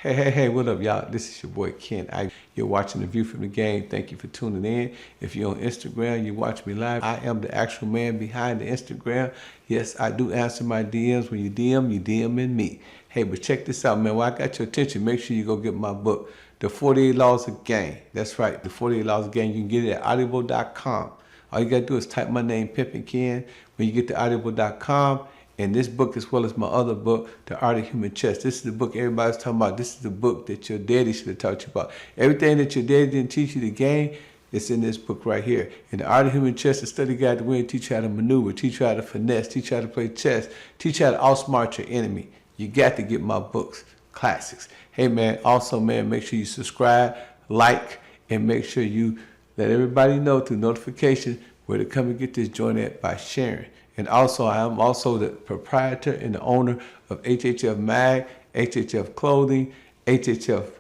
Hey, what up, y'all? This is your boy Ken. You're watching The View from the Game. Thank you for tuning in. If you're on Instagram, you watch me live. I am the actual man behind the Instagram. Yes, I do answer my DMs. When you DMing me. Hey, but check this out, man. While I got your attention, make sure you go get my book, The 48 Laws of Game. That's right, The 48 Laws of Game. You can get it at audible.com. All you gotta do is type my name, Pimpin Ken. When you get to audible.com, and this book, as well as my other book, The Art of Human Chess. This is the book everybody's talking about. This is the book that your daddy should have taught you about. Everything that your daddy didn't teach you the game, it's in this book right here. In The Art of Human Chess, the study guide to win, teach you how to maneuver, teach you how to finesse, teach you how to play chess, teach you how to outsmart your enemy. You got to get my books, classics. Hey, man, also, man, make sure you subscribe, like, and make sure you let everybody know through notification where to come and get this joint at by sharing. And also, I am also the proprietor and the owner of HHF Mag, HHF Clothing, HHF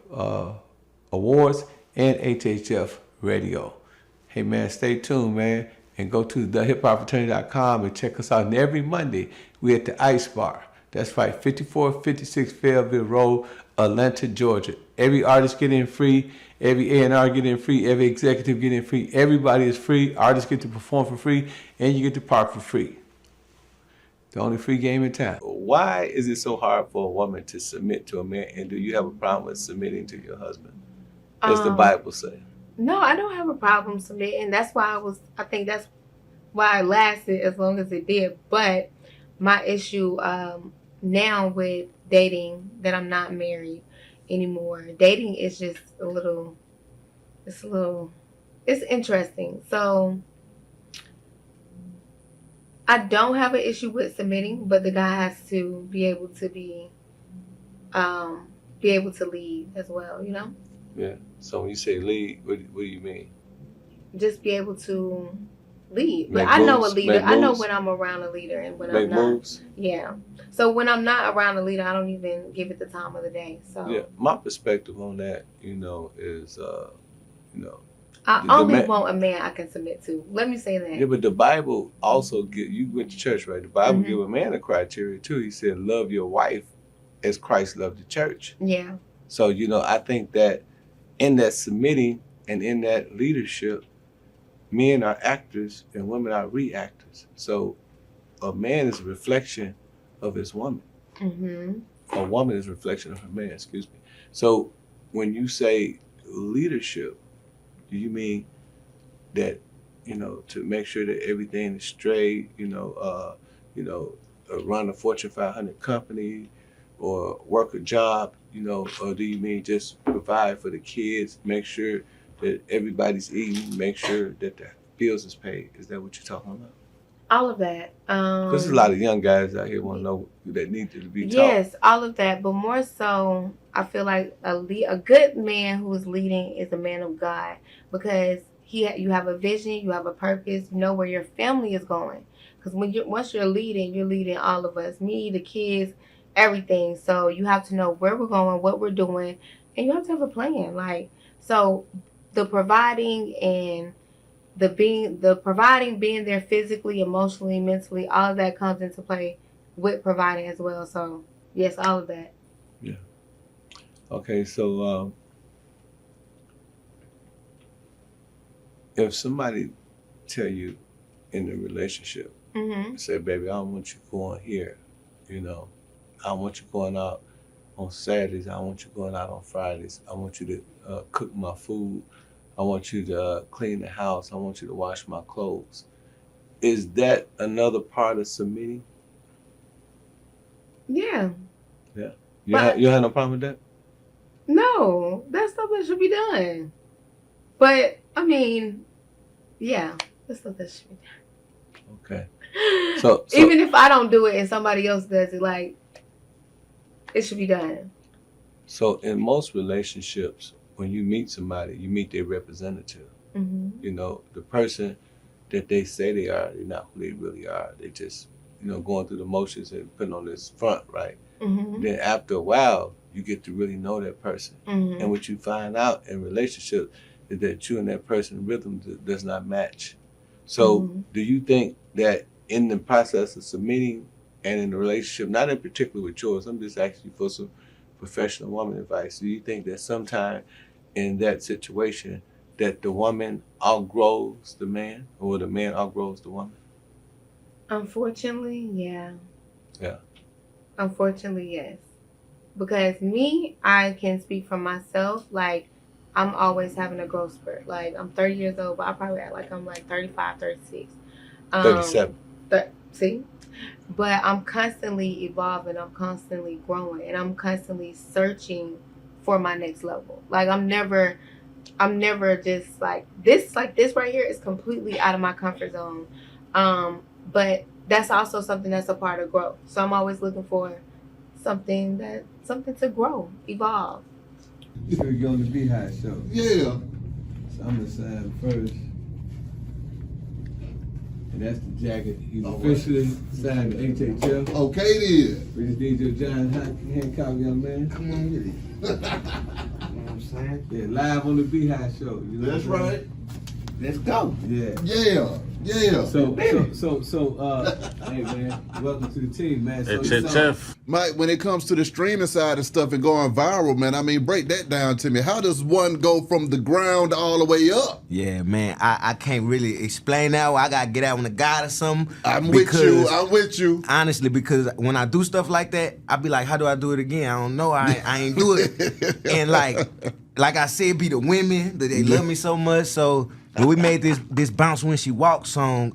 Awards, and HHF Radio. Hey, man, stay tuned, man, and go to thehiphopfraternity.com and check us out. And every Monday, we at the Ice Bar. That's right, 5456 Fayetteville Road, Atlanta, Georgia. Every artist get in free. Every A&R get in free. Every executive get in free. Everybody is free. Artists get to perform for free, and you get to park for free. The only free game in town. Why is it so hard for a woman to submit to a man? And do you have a problem with submitting to your husband? As the Bible says. No, I don't have a problem submitting. That's why I think that's why it lasted as long as it did. But my issue now with dating, that I'm not married anymore, dating is just it's interesting. So I don't have an issue with submitting, but the guy has to be able to be able to lead as well, you know? Yeah. So when you say lead, what do you mean? Just be able to lead. Make But I know a moves, leader. make I know moves. when I'm around a leader and when Make I'm not. moves. Yeah. So when I'm not around a leader, I don't even give it the time of the day. So Yeah, my perspective on that, is I only want a man I can submit to. Let me say that. Yeah, but the Bible also you went to church, right? The Bible give a man a criteria too. He said, love your wife as Christ loved the church. Yeah. So, I think that in that submitting and in that leadership, men are actors and women are reactors. So a man is a reflection of his woman. A woman is a reflection of her man, excuse me. So when you say leadership, do you mean that, to make sure that everything is straight, run a Fortune 500 company or work a job, or do you mean just provide for the kids, make sure that everybody's eating, make sure that the bills is paid? Is that what you're talking about? All of that. There's a lot of young guys out here want to know that need to be taught. Yes, all of that. But more so, I feel like a good man who is leading is a man of God, because you have a vision, you have a purpose, you know where your family is going. Because once you're leading all of us, me, the kids, everything. So you have to know where we're going, what we're doing, and you have to have a plan. So the providing and being there physically, emotionally, mentally, all of that comes into play with providing as well. So yes, all of that. Yeah. Okay, so if somebody tell you in the relationship, say, baby, I don't want you going here, I don't want you going out on Saturdays, I don't want you going out on Fridays, I want you to cook my food, I want you to clean the house, I want you to wash my clothes. Is that another part of submitting? Yeah. Yeah. You have no problem with that? No, that's stuff that should be done. But I mean, yeah, that's stuff that should be done. Okay. So even if I don't do it and somebody else does it, it should be done. So in most relationships, when you meet somebody, you meet their representative. The person that they say they are, they're not who they really are. They just, going through the motions and putting on this front, right? Then after a while, you get to really know that person. And what you find out in relationships is that you and that person's rhythm does not match. So do you think that in the process of submitting and in the relationship, not in particular with yours, I'm just asking you professional woman advice, do you think that sometime in that situation that the woman outgrows the man or the man outgrows the woman? Unfortunately, yeah. Yeah. Unfortunately, yes. Because me, I can speak for myself. Like, I'm always having a growth spurt. Like, I'm 30 years old, but I probably act like I'm like 35, 36. 37. See? But I'm constantly evolving. I'm constantly growing. And I'm constantly searching for my next level. Like, I'm never just like this right here is completely out of my comfort zone. But that's also something that's a part of growth. So I'm always looking for something to grow, evolve. So we go on the Beehive show. Yeah. So I'm gonna sign first. And that's the jacket. He's officially signed the HHL. Okay then. We just need your John Hancock, young man. Come on with it. You know what I'm saying? Yeah, live on the Beehive show. You know That's what I'm right. saying? Let's go. Yeah. Yeah. Yeah. So, hey man, welcome to the team, man. So Mike, when it comes to the streaming side and stuff and going viral, man, I mean, break that down to me. How does one go from the ground all the way up? Yeah, man. I can't really explain that. I gotta get out on the guide or something. I'm with you. Honestly, because when I do stuff like that, I be like, how do I do it again? I don't know. I ain't do it. And like I said, be the women that they love me so much. So when we made this Bounce When She Walks song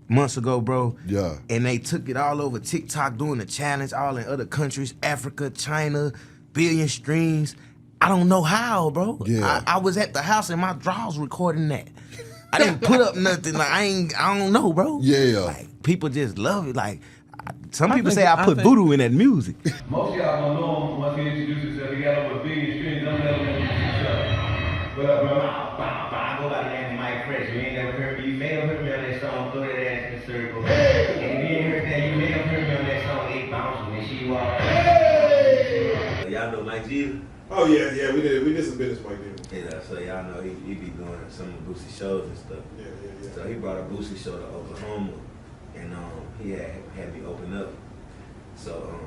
months ago, bro. Yeah. And they took it all over TikTok doing the challenge, all in other countries, Africa, China, billion streams. I don't know how, bro. Yeah. I was at the house and my drawers recording that. I didn't put up nothing. Like I don't know, bro. Yeah. Like people just love it. Like some people say I put voodoo in that music. Most of y'all don't know him once he introduced himself. He got over a billion streams. Don't let him introduce himself. What up, bro? I go by the name of Mike Fresh. You ain't never heard me. You may have heard me on that song, Throw That Ass in the Circle. And if you ain't heard that, you may have heard me on that song, Eight Bounce When She Walks. Y'all know Mike G? Oh yeah, we did some business Mike G. Yeah, so y'all know he be doing some of Boosie shows and stuff. Yeah. So he brought a Boosie show to Oklahoma, and he had me open up. So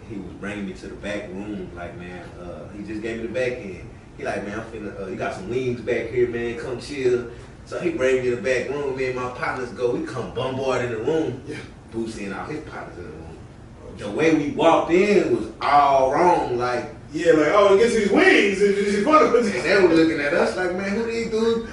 he was bringing me to the back room, like man, he just gave me the back end. He like, man, I'm finna, you got some wings back here, man, come chill. So he bring me to the back room, me and my partners go, we come bombard in the room. Yeah. Boosie and all his partners in the room. The way we walked in was all wrong, like. Yeah, like, oh, he gets these wings. It's fun. And they were looking at us like, man, who these dudes?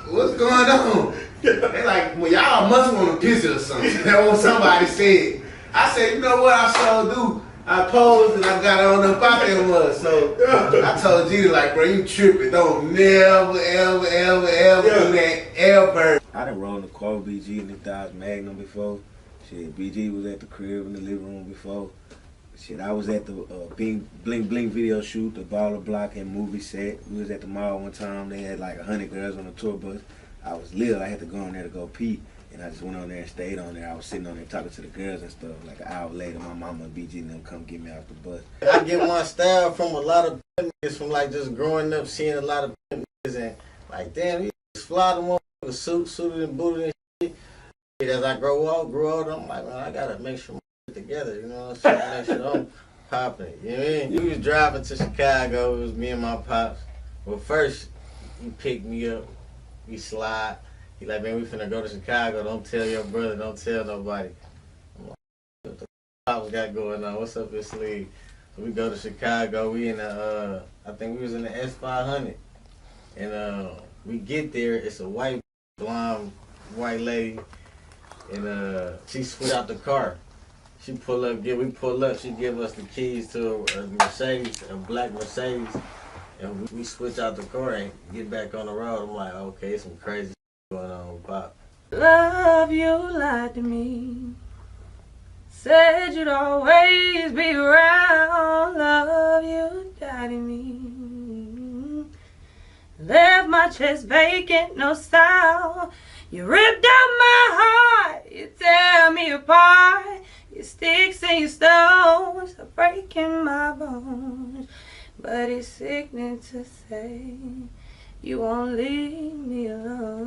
What's going on? They like, well, y'all must want a picture or something. That's what somebody said. I said, you know what I sure do? I posed and I got on up out there mud. So I told G like, bro, you tripping. Don't never, ever do that, ever. I done rolled the car with BG in the Dodge Magnum before. Shit, BG was at the crib in the living room before. Shit, I was at the Bling Bling video shoot, the Baller Block and movie set. We was at the mall one time. They had like 100 girls on the tour bus. I was little. I had to go in there to go pee. And I just went on there and stayed on there. I was sitting on there talking to the girls and stuff. Like an hour later, my mama and BG and them come get me off the bus. I get my style from a lot of niggas from like just growing up, seeing a lot of niggas and like, damn, you just fly them on with suited and booted and shit. As I grew older, I'm like, man, I gotta make sure my shit together, you know what I'm saying? Make sure I'm popping. You know what I mean? We was driving to Chicago, it was me and my pops. Well, first, he picked me up, we slide. He like, man, we finna go to Chicago. Don't tell your brother. Don't tell nobody. I'm like, what the pops got going on? What's up his sleeve? So we go to Chicago. We in the, I think we was in the S500. And we get there. It's a white, blonde, white lady. And she switch out the car. She pull up, we pull up. She give us the keys to a Mercedes, a black Mercedes. And we switch out the car and get back on the road. I'm like, okay, it's some crazy going on, Pop. Love you lied to me. Said you'd always be around. Love you doubted me. Left my chest vacant, no style. You ripped out my heart. You tear me apart. Your sticks and your stones are breaking my bones. But it's sickening to say you won't leave me alone.